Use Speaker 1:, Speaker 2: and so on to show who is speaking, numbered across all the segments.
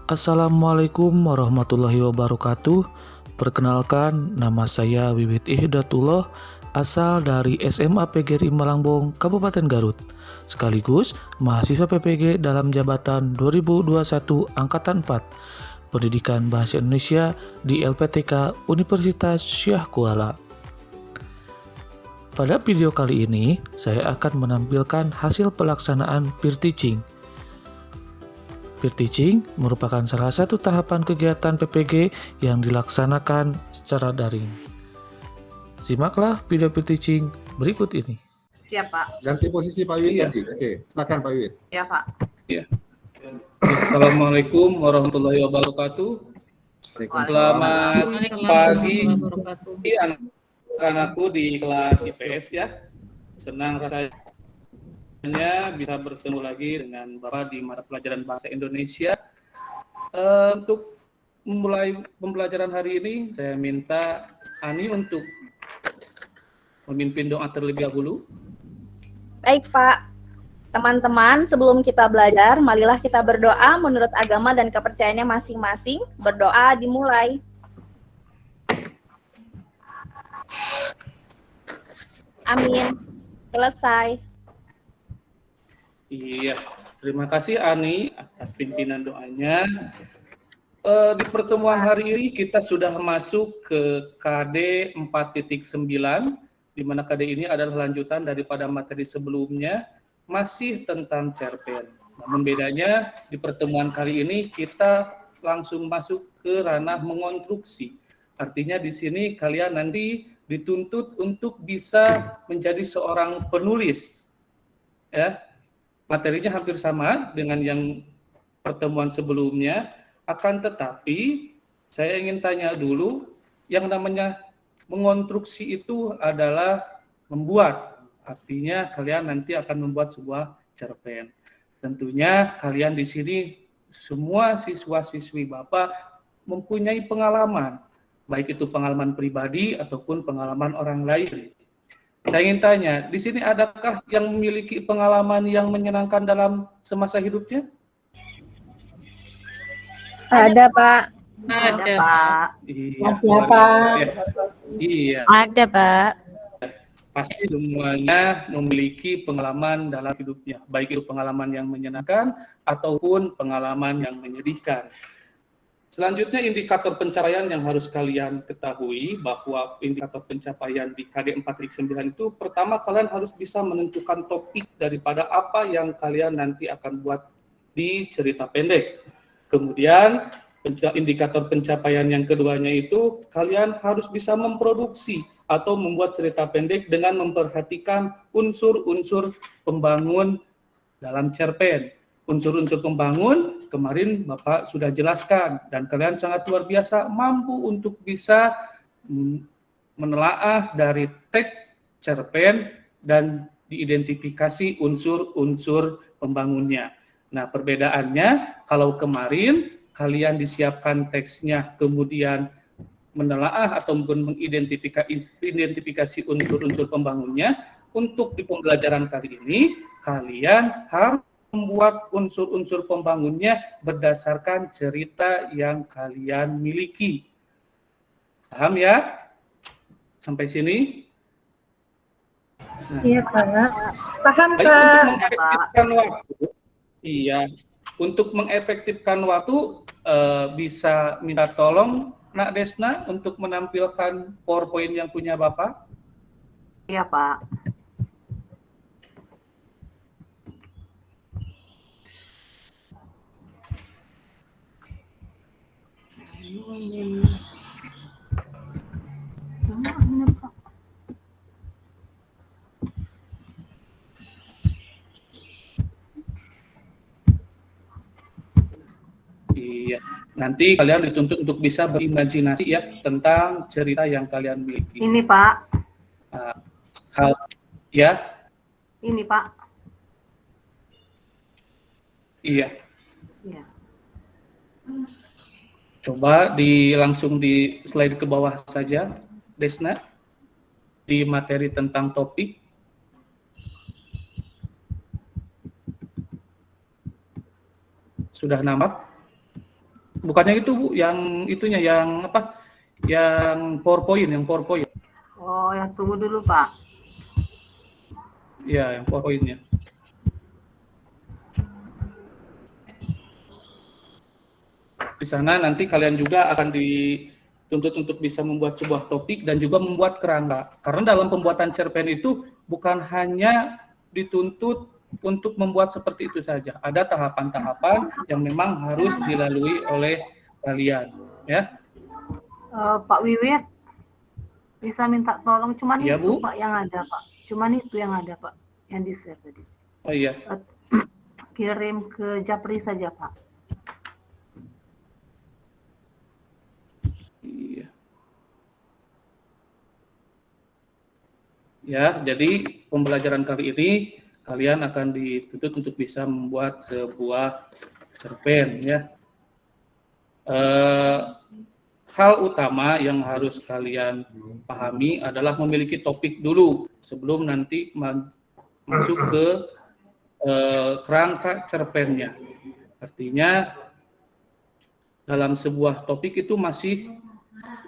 Speaker 1: Assalamualaikum warahmatullahi wabarakatuh. Perkenalkan, nama saya Wiwit Ihdatullah, asal dari SMA PGRI Malangbong, Kabupaten Garut. Sekaligus mahasiswa PPG dalam jabatan 2021 Angkatan 4, Pendidikan Bahasa Indonesia di LPTK Universitas Syah Kuala. Pada video kali ini, saya akan menampilkan hasil pelaksanaan peer teaching. Peer teaching merupakan salah satu tahapan kegiatan PPG yang dilaksanakan secara daring. Simaklah video peer teaching berikut ini.
Speaker 2: Siap, Pak.
Speaker 3: Ganti posisi Pak Wiwit tadi. Oke, silakan Pak Wiwit.
Speaker 2: Ya, Pak.
Speaker 4: Ya. Assalamualaikum warahmatullahi wabarakatuh. Selamat pagi anak-anakku di kelas IPS ya. Senang rasanya bisa bertemu lagi dengan Bapak di mata pelajaran bahasa Indonesia. Untuk memulai pembelajaran hari ini, saya minta Ani untuk memimpin doa terlebih dahulu.
Speaker 5: Baik, Pak. Teman-teman, sebelum kita belajar, marilah kita berdoa menurut agama dan kepercayaannya masing-masing. Berdoa dimulai. Amin. Selesai.
Speaker 4: Iya, terima kasih Ani atas pimpinan doanya. Di pertemuan hari ini kita sudah masuk ke KD 4.9, di mana KD ini adalah lanjutan daripada materi sebelumnya, masih tentang cerpen. Namun bedanya di pertemuan kali ini kita langsung masuk ke ranah mengonstruksi. Artinya di sini kalian nanti dituntut untuk bisa menjadi seorang penulis. Ya. Materinya hampir sama dengan yang pertemuan sebelumnya, akan tetapi saya ingin tanya dulu, yang namanya mengonstruksi itu adalah membuat, artinya kalian nanti akan membuat sebuah cerpen. Tentunya kalian di sini semua siswa-siswi Bapak mempunyai pengalaman, baik itu pengalaman pribadi ataupun pengalaman orang lain. Saya ingin tanya, di sini adakah yang memiliki pengalaman yang menyenangkan dalam semasa hidupnya?
Speaker 5: Ada, Pak.
Speaker 2: Ada, Pak.
Speaker 4: Iya,
Speaker 5: Ada, Pak.
Speaker 4: Iya,
Speaker 6: Ada, Pak.
Speaker 4: pasti semuanya memiliki pengalaman dalam hidupnya, baik itu pengalaman yang menyenangkan ataupun pengalaman yang menyedihkan. Selanjutnya indikator pencapaian yang harus kalian ketahui, bahwa indikator pencapaian di KD 4.9 itu pertama kalian harus bisa menentukan topik daripada apa yang kalian nanti akan buat di cerita pendek. Kemudian indikator pencapaian yang keduanya itu kalian harus bisa memproduksi atau membuat cerita pendek dengan memperhatikan unsur-unsur pembangun dalam cerpen. Unsur-unsur pembangun kemarin Bapak sudah jelaskan dan kalian sangat luar biasa mampu untuk bisa menelaah dari teks cerpen dan diidentifikasi unsur-unsur pembangunnya. Nah, perbedaannya kalau kemarin kalian disiapkan teksnya kemudian menelaah atau mengidentifikasi unsur-unsur pembangunnya, untuk di pembelajaran kali ini kalian harus membuat unsur-unsur pembangunnya berdasarkan cerita yang kalian miliki. Paham ya? Sampai sini?
Speaker 5: Iya, Pak. Paham,
Speaker 4: Baik,
Speaker 5: Pak.
Speaker 4: untuk mengefektifkan waktu, iya, untuk mengefektifkan waktu bisa minta tolong Nak Desna untuk menampilkan PowerPoint yang punya Bapak.
Speaker 2: Iya, Pak.
Speaker 4: Iya, nanti kalian dituntut untuk bisa berimajinasi ya tentang cerita yang kalian miliki.
Speaker 2: Ini, Pak.
Speaker 4: Hal ya,
Speaker 2: Ini, Pak.
Speaker 4: iya.
Speaker 2: Iya.
Speaker 4: Coba langsung di slide ke bawah saja, Desna, di materi tentang topik. Sudah nampak? Bukannya itu Bu, yang itunya yang apa? Yang PowerPoint.
Speaker 2: Oh, ya tunggu dulu Pak.
Speaker 4: Ya, yang PowerPoint-nya. Di sana nanti kalian juga akan dituntut untuk bisa membuat sebuah topik dan juga membuat kerangka. Karena dalam pembuatan cerpen itu bukan hanya dituntut untuk membuat seperti itu saja. Ada tahapan-tahapan yang memang harus dilalui oleh kalian, ya.
Speaker 2: Pak Wiwit, bisa minta tolong cuman
Speaker 4: Iya,
Speaker 2: itu
Speaker 4: Bu.
Speaker 2: Pak yang ada Pak. Cuman itu yang ada Pak, yang di share tadi.
Speaker 4: Oh iya.
Speaker 2: Kirim ke Japri saja Pak.
Speaker 4: Iya. Ya, jadi pembelajaran kali ini kalian akan dituntut untuk bisa membuat sebuah cerpen, ya. Hal utama yang harus kalian pahami adalah memiliki topik dulu sebelum nanti masuk ke kerangka cerpennya. Artinya dalam sebuah topik itu masih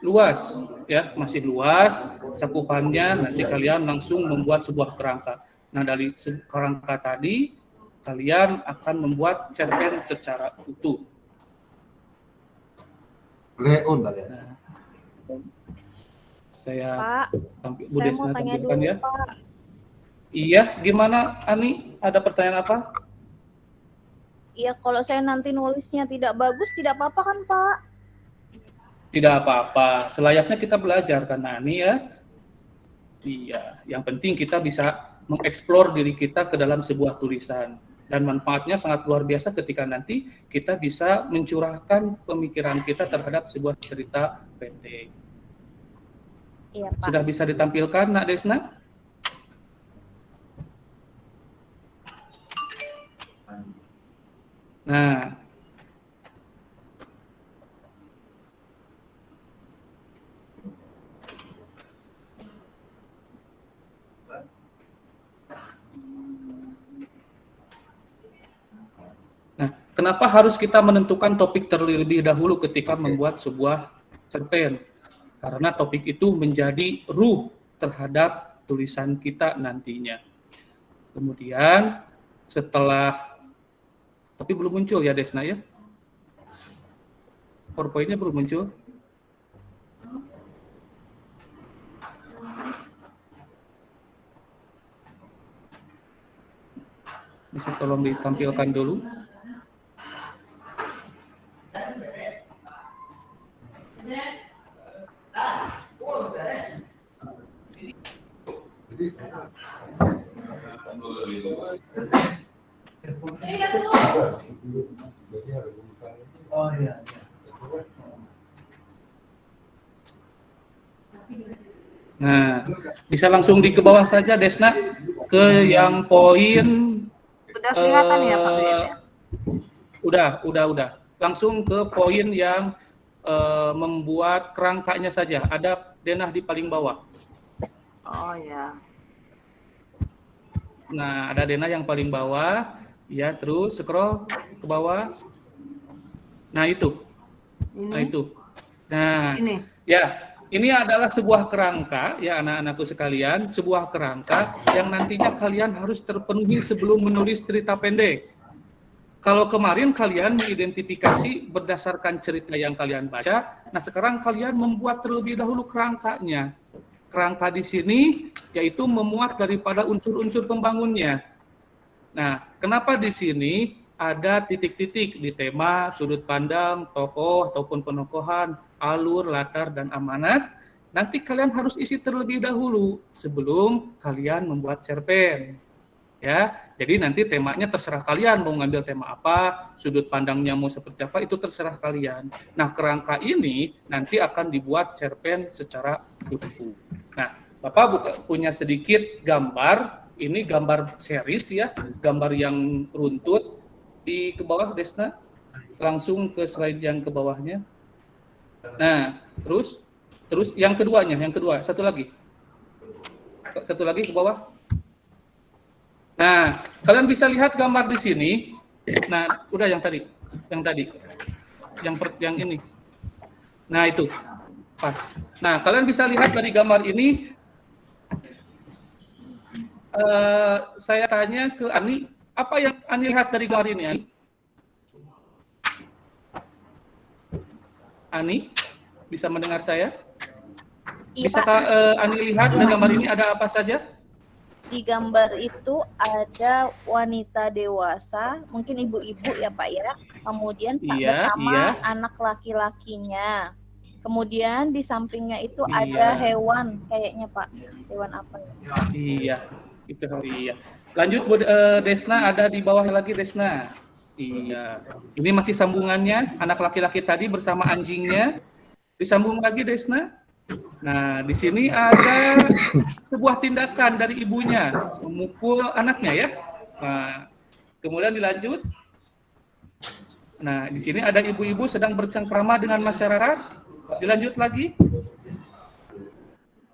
Speaker 4: luas, ya, masih luas cakupannya. Nanti kalian langsung membuat sebuah kerangka. Nah, dari kerangka tadi kalian akan membuat cerpen secara utuh.
Speaker 3: Leun tadi.
Speaker 4: Nah, saya
Speaker 5: Pak,
Speaker 4: Bu
Speaker 5: saya
Speaker 4: Desna
Speaker 5: mau tanya
Speaker 4: tampilkan
Speaker 5: dulu,
Speaker 4: ya.
Speaker 5: Pak.
Speaker 4: Iya, gimana Ani? Ada pertanyaan apa?
Speaker 5: Iya, kalau saya nanti nulisnya tidak bagus, tidak apa-apa kan, Pak?
Speaker 4: Tidak apa-apa, selayaknya kita belajar kan Ani ya. Iya, yang penting kita bisa mengeksplor diri kita ke dalam sebuah tulisan. Dan manfaatnya sangat luar biasa ketika nanti kita bisa mencurahkan pemikiran kita terhadap sebuah cerita pendek.
Speaker 5: Iya, Pak.
Speaker 4: Sudah bisa ditampilkan, Nak Desna? Nah, kenapa harus kita menentukan topik terlebih dahulu ketika membuat sebuah cerpen? Karena topik itu menjadi ruh terhadap tulisan kita nantinya. Kemudian setelah, tapi belum muncul ya Desna ya? PowerPoint-nya belum muncul. Bisa tolong ditampilkan dulu. Nah, bisa langsung di ke bawah saja Desna, ke yang poin.
Speaker 2: Sudah kelihatan ya Pak Wiwit ya?
Speaker 4: Udah. Langsung ke poin yang membuat kerangkanya saja. Ada denah di paling bawah.
Speaker 2: Oh ya.
Speaker 4: Nah, ada denah yang paling bawah. Ya, terus scroll ke bawah. Nah, itu.
Speaker 2: Ini.
Speaker 4: Nah, itu. Nah,
Speaker 2: Ini.
Speaker 4: ya, ini adalah sebuah kerangka, ya anak-anakku sekalian, sebuah kerangka yang nantinya kalian harus terpenuhi sebelum menulis cerita pendek. Kalau kemarin kalian mengidentifikasi berdasarkan cerita yang kalian baca, nah sekarang kalian membuat terlebih dahulu kerangkanya. Kerangka di sini yaitu memuat daripada unsur-unsur pembangunnya. Nah, kenapa di sini ada titik-titik di tema, sudut pandang, tokoh ataupun penokohan, alur, latar, dan amanat? Nanti kalian harus isi terlebih dahulu sebelum kalian membuat cerpen. Ya, jadi nanti temanya terserah kalian mau ngambil tema apa, sudut pandangnya mau seperti apa, itu terserah kalian. Nah, kerangka ini nanti akan dibuat cerpen secara utuh. Nah, Bapak punya sedikit gambar, ini gambar series ya, gambar yang runtut. Di ke bawah Desna, langsung ke slide yang ke bawahnya. Nah, terus yang kedua, satu lagi ke bawah. Nah, kalian bisa lihat gambar di sini. Nah, udah yang tadi. yang ini. Nah, itu. Pas. Nah, kalian bisa lihat dari gambar ini, saya tanya ke Ani, apa yang Ani lihat dari gambar ini, Ani? Ani, bisa mendengar saya?
Speaker 5: Iya,
Speaker 4: Bisakah Ani lihat dari gambar ini ada apa saja?
Speaker 5: di gambar itu ada wanita dewasa, mungkin ibu-ibu ya Pak ya. Kemudian
Speaker 4: Iya,
Speaker 5: bersama
Speaker 4: iya.
Speaker 5: anak laki-lakinya. Kemudian di sampingnya itu
Speaker 4: Iya.
Speaker 5: ada hewan kayaknya Pak. Hewan apa ya?
Speaker 4: Iya, itu iya. Lanjut Bu Desna, ada di bawah lagi Desna. Iya. Ini masih sambungannya, anak laki-laki tadi bersama anjingnya. Disambung lagi Desna. Nah, di sini ada sebuah tindakan dari ibunya memukul anaknya ya. Nah, kemudian dilanjut. Nah, di sini ada ibu-ibu sedang bercengkrama dengan masyarakat. Dilanjut lagi.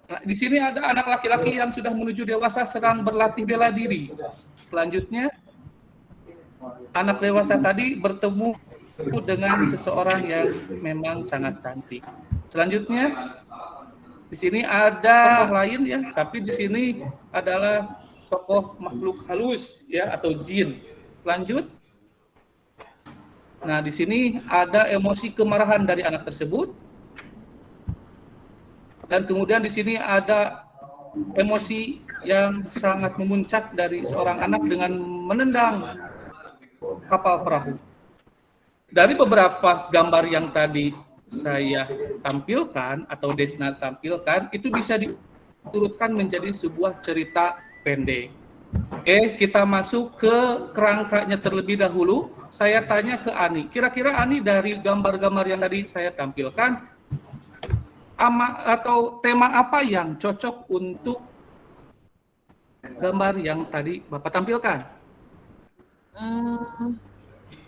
Speaker 4: Nah, di sini ada anak laki-laki yang sudah menuju dewasa sedang berlatih bela diri. Selanjutnya, anak dewasa tadi bertemu dengan seseorang yang memang sangat cantik. Selanjutnya, di sini ada tokoh lain ya, tapi di sini adalah tokoh makhluk halus ya atau jin. Lanjut. Nah, di sini ada emosi kemarahan dari anak tersebut. Dan kemudian di sini ada emosi yang sangat memuncak dari seorang anak dengan menendang kapal perahu. Dari beberapa gambar yang tadi saya tampilkan atau Desna tampilkan, itu bisa diturutkan menjadi sebuah cerita pendek. Oke, kita masuk ke kerangkanya terlebih dahulu. Saya tanya ke Ani, kira-kira Ani dari gambar-gambar yang tadi saya tampilkan, atau tema apa yang cocok untuk gambar yang tadi Bapak tampilkan?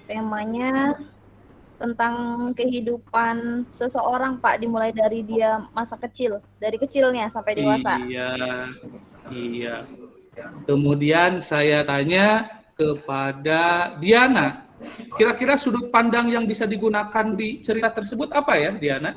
Speaker 5: Temanya tentang kehidupan seseorang Pak, dimulai dari dia masa kecil, dari kecilnya sampai dewasa.
Speaker 4: Iya. Kemudian saya tanya kepada Diana, kira-kira sudut pandang yang bisa digunakan di cerita tersebut apa ya, Diana?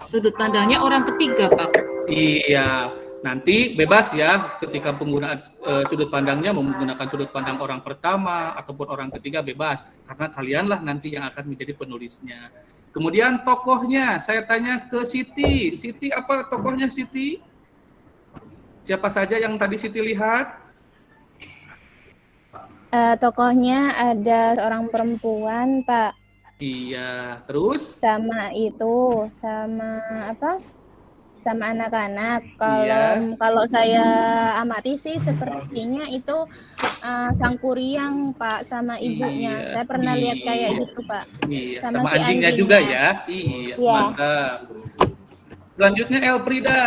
Speaker 2: Sudut pandangnya orang ketiga, Pak.
Speaker 4: Iya. Nanti bebas ya ketika penggunaan sudut pandangnya menggunakan sudut pandang orang pertama ataupun orang ketiga bebas karena kalianlah nanti yang akan menjadi penulisnya. Kemudian tokohnya saya tanya ke Siti. Siti apa tokohnya Siti? Siapa saja yang tadi Siti lihat?
Speaker 6: Tokohnya ada seorang perempuan, Pak.
Speaker 4: Iya, terus?
Speaker 6: Sama anak-anak. Kalau saya amati sih sepertinya itu sang Kuryang, Pak, sama ibunya.
Speaker 4: Iya,
Speaker 6: Saya pernah lihat kayak gitu, Pak.
Speaker 4: Iya,
Speaker 6: Sama
Speaker 4: sama
Speaker 6: si
Speaker 4: anjingnya
Speaker 6: anjingnya.
Speaker 4: juga ya. Iya,
Speaker 6: Iya.
Speaker 4: mantap. Selanjutnya Elfrida.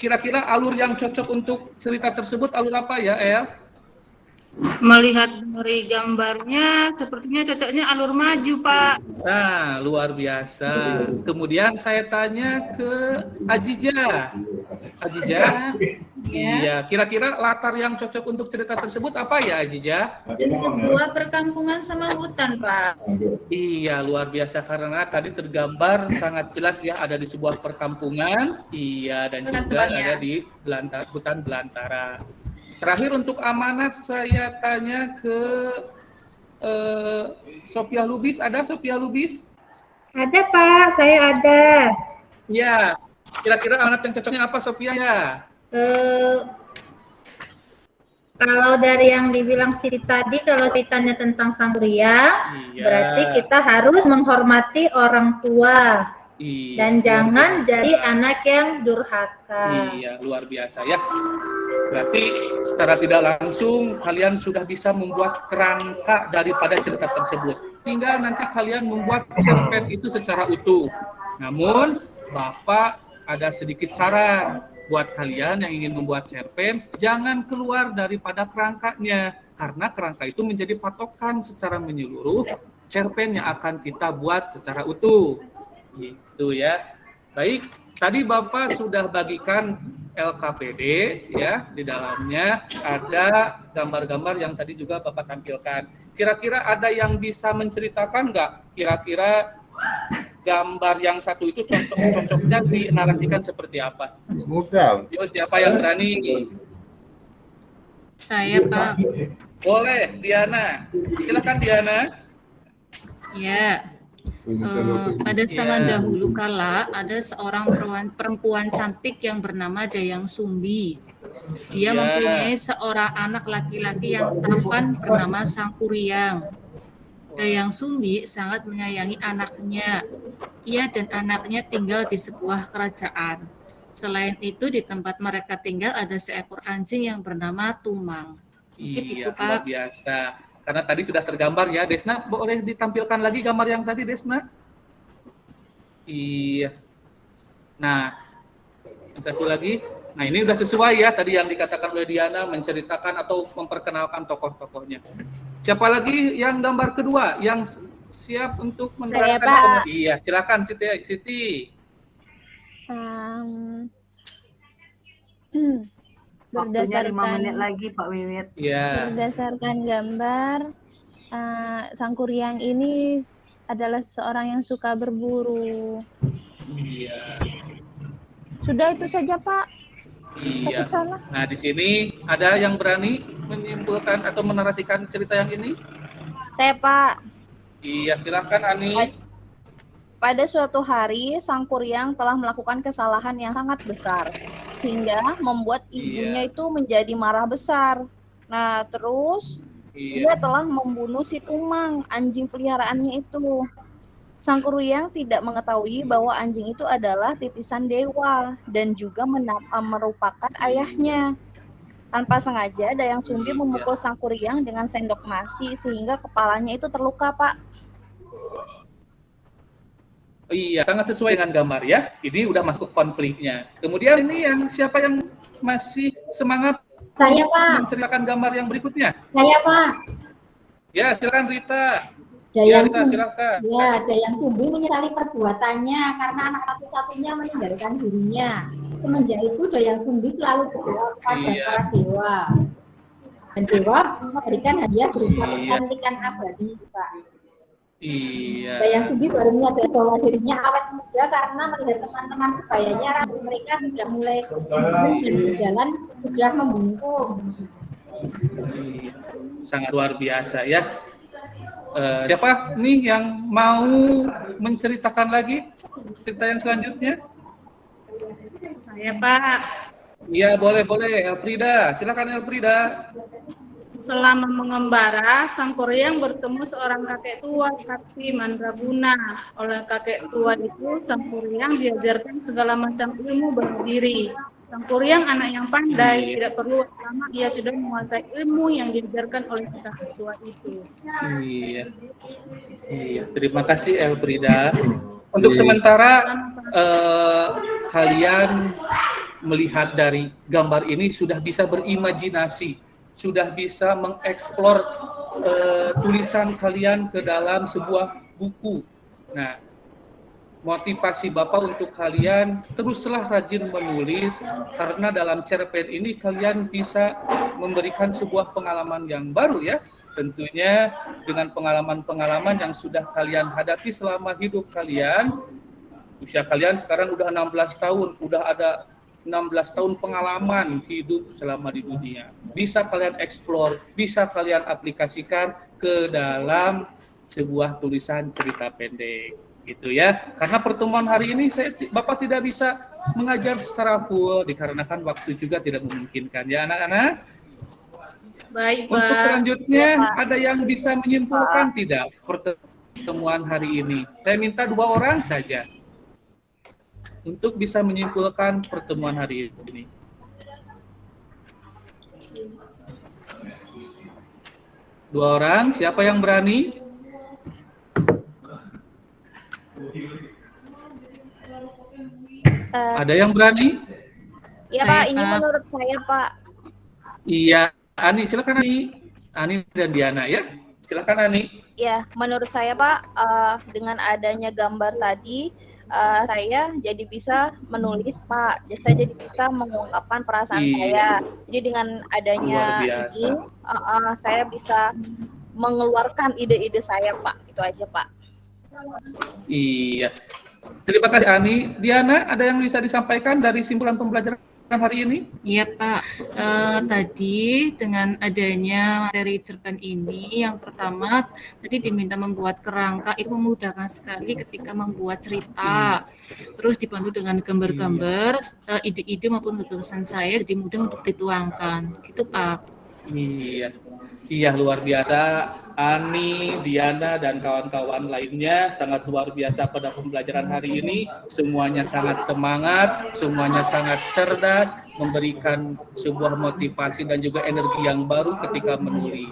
Speaker 4: Kira-kira alur yang cocok untuk cerita tersebut alur apa ya, El?
Speaker 2: Melihat dari gambarnya, sepertinya cocoknya alur maju, Pak.
Speaker 4: Nah, luar biasa. Kemudian saya tanya ke Ajija. Ajija, iya. Kira-kira latar yang cocok untuk cerita tersebut apa ya, Ajija?
Speaker 7: Di sebuah perkampungan sama hutan, Pak.
Speaker 4: Iya, luar biasa karena tadi tergambar sangat jelas ya ada di sebuah perkampungan. Iya, dan juga ada di hutan belantara. Terakhir untuk amanat saya tanya ke Sophia Lubis. Ada Sophia Lubis?
Speaker 8: Ada Pak, saya ada.
Speaker 4: Ya, kira-kira amanat yang cocoknya apa Sophia ya?
Speaker 8: Kalau dari yang dibilang Siti tadi, kalau ceritanya tentang Sang Kuryang, berarti kita harus menghormati orang tua.
Speaker 4: Iya,
Speaker 8: Dan jangan jadi anak yang durhaka.
Speaker 4: Iya, luar biasa ya. Berarti secara tidak langsung kalian sudah bisa membuat kerangka daripada cerita tersebut. Tinggal nanti kalian membuat cerpen itu secara utuh. Namun, Bapak ada sedikit saran buat kalian yang ingin membuat cerpen, jangan keluar daripada kerangkanya. Karena kerangka itu menjadi patokan secara menyeluruh cerpen yang akan kita buat secara utuh. Gitu ya. Baik, tadi Bapak sudah bagikan LKPD ya, di dalamnya ada gambar-gambar yang tadi juga Bapak tampilkan. Kira-kira ada yang bisa menceritakan nggak? Kira-kira gambar yang satu itu contoh-contohnya dinarasikan seperti apa?
Speaker 3: Mudah.
Speaker 4: Yuk, siapa yang berani?
Speaker 7: Saya, Pak.
Speaker 4: Boleh, Diana. Silakan Diana.
Speaker 7: Ya. Pada zaman dahulu kala ada seorang perempuan cantik yang bernama Dayang Sumbi. Dia mempunyai seorang anak laki-laki yang tampan bernama Sangkuriang. Dayang Sumbi sangat menyayangi anaknya. Ia dan anaknya tinggal di sebuah kerajaan. Selain itu di tempat mereka tinggal ada seekor anjing yang bernama Tumang.
Speaker 4: Iya, luar biasa. Karena tadi sudah tergambar ya, Desna, boleh ditampilkan lagi gambar yang tadi, Desna? Iya. Nah, yang satu lagi. Nah, ini udah sesuai ya, tadi yang dikatakan oleh Diana, menceritakan atau memperkenalkan tokoh-tokohnya. Siapa lagi yang gambar kedua, yang siap untuk menerangkan? Iya, silakan Siti.
Speaker 2: Waktunya 5
Speaker 6: Berdasarkan
Speaker 2: menit lagi Pak Wiwit.
Speaker 4: Ya.
Speaker 6: berdasarkan gambar, Sangkuriang ini adalah seorang yang suka berburu.
Speaker 4: Iya.
Speaker 6: Sudah itu saja, Pak.
Speaker 4: Iya.
Speaker 6: Takut salah.
Speaker 4: Nah, di sini ada yang berani menyimpulkan atau menarasikan cerita yang ini?
Speaker 5: Saya, Pak.
Speaker 4: Iya, silakan Ani.
Speaker 5: Pada suatu hari, Sangkuriang telah melakukan kesalahan yang sangat besar, sehingga membuat ibunya itu menjadi marah besar. Nah, terus dia telah membunuh si Tumang, anjing peliharaannya itu. Sangkuriang tidak mengetahui bahwa anjing itu adalah titisan dewa dan juga merupakan ayahnya. Tanpa sengaja, Dayang Sumbi memukul Sangkuriang dengan sendok nasi sehingga kepalanya itu terluka, Pak.
Speaker 4: Iya, sangat sesuai dengan gambar ya. Ini udah masuk konfliknya. Kemudian ini yang siapa yang masih semangat?
Speaker 8: Saya, Pak.
Speaker 4: Menceritakan gambar yang berikutnya.
Speaker 8: Saya, Pak.
Speaker 4: Ya, silakan Rita.
Speaker 8: Dayang
Speaker 4: Rita, silakan.
Speaker 8: Ya, Dayang Sumbi menyesali perbuatannya karena anak satu-satunya meninggalkan dirinya. Semenjak itu Dayang Sumbi selalu berdoa kepada para dewa. Dan dewa memberikan hadiah berupa kecantikan abadi, Pak.
Speaker 4: Iya.
Speaker 8: Dayang Sumbi baru menyadari bahwa dirinya awet muda karena melihat teman-teman sebayanya rambut mereka sudah mulai dan berjalan sudah membungkuk.
Speaker 4: Sangat luar biasa ya. Siapa nih yang mau menceritakan lagi cerita yang selanjutnya?
Speaker 7: Saya, Pak.
Speaker 4: Iya, boleh. Elfrida, silakan Elfrida.
Speaker 7: Selama mengembara, Sangkuriang bertemu seorang kakek tua, Sakti Mandraguna. Oleh kakek tua itu, Sangkuriang diajarkan segala macam ilmu bela diri. Sangkuriang anak yang pandai, tidak perlu lama ia sudah menguasai ilmu yang diajarkan oleh kakek tua itu.
Speaker 4: Iya. Terima kasih Elfrida. Untuk sementara kalian melihat dari gambar ini sudah bisa berimajinasi, sudah bisa mengeksplor tulisan kalian ke dalam sebuah buku. Nah, motivasi Bapak untuk kalian teruslah rajin menulis, karena dalam cerpen ini kalian bisa memberikan sebuah pengalaman yang baru ya. Tentunya dengan pengalaman-pengalaman yang sudah kalian hadapi selama hidup kalian. Usia kalian sekarang udah 16 tahun, udah ada 16 tahun pengalaman hidup selama di dunia. Bisa kalian eksplor, bisa kalian aplikasikan ke dalam sebuah tulisan cerita pendek. Gitu ya. Karena pertemuan hari ini Bapak tidak bisa mengajar secara full dikarenakan waktu juga tidak memungkinkan ya anak-anak.
Speaker 7: Baik, Pak.
Speaker 4: Untuk selanjutnya ada yang bisa menyimpulkan tidak pertemuan hari ini? Saya minta 2 orang saja untuk bisa menyimpulkan pertemuan hari ini. Dua orang, siapa yang berani? Ada yang berani?
Speaker 5: Iya, Pak, ini menurut saya, Pak.
Speaker 4: Iya, Ani, silakan Ani dan Diana ya. Silakan Ani.
Speaker 5: Ya, menurut saya, Pak, dengan adanya gambar tadi, saya jadi bisa menulis Pak. Saya jadi bisa mengungkapkan perasaan saya. Jadi dengan adanya
Speaker 4: Luar biasa.
Speaker 5: ini, saya bisa mengeluarkan ide-ide saya Pak. Itu aja Pak.
Speaker 4: Iya. Terima kasih Ani. Diana, ada yang bisa disampaikan dari simpulan pembelajaran hari ini?
Speaker 7: Iya Pak, tadi dengan adanya materi cerpen ini, yang pertama tadi diminta membuat kerangka, itu memudahkan sekali ketika membuat cerita. Terus dibantu dengan gambar-gambar, ide-ide maupun gagasan saya jadi mudah untuk dituangkan. Gitu Pak.
Speaker 4: Iya. Iya, luar biasa. Ani, Diana, dan kawan-kawan lainnya sangat luar biasa pada pembelajaran hari ini. Semuanya sangat semangat, semuanya sangat cerdas, memberikan sebuah motivasi dan juga energi yang baru ketika menulis.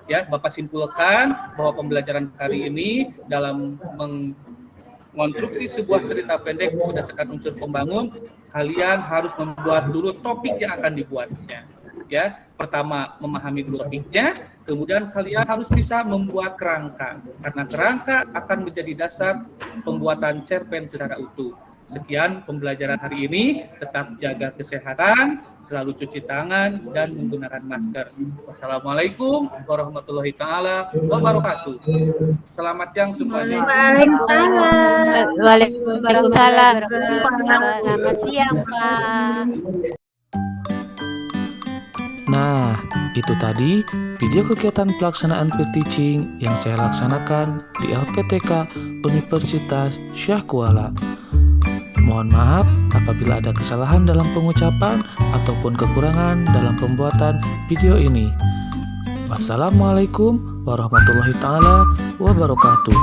Speaker 4: Ya, Bapak simpulkan bahwa pembelajaran hari ini dalam mengonstruksi sebuah cerita pendek berdasarkan unsur pembangun, kalian harus membuat dulu topik yang akan dibuatnya. Ya, pertama memahami dulu topiknya, kemudian kalian harus bisa membuat kerangka, karena kerangka akan menjadi dasar pembuatan cerpen secara utuh. Sekian pembelajaran hari ini, tetap jaga kesehatan, selalu cuci tangan, dan menggunakan masker. Wassalamualaikum warahmatullahi taala wabarakatuh. Selamat siang semuanya.
Speaker 9: Waalaikumsalam. Selamat siang, Pak.
Speaker 1: Nah, itu tadi video kegiatan pelaksanaan peer-teaching yang saya laksanakan di LPTK Universitas Syah Kuala. Mohon maaf apabila ada kesalahan dalam pengucapan ataupun kekurangan dalam pembuatan video ini. Wassalamualaikum warahmatullahi taala wabarakatuh.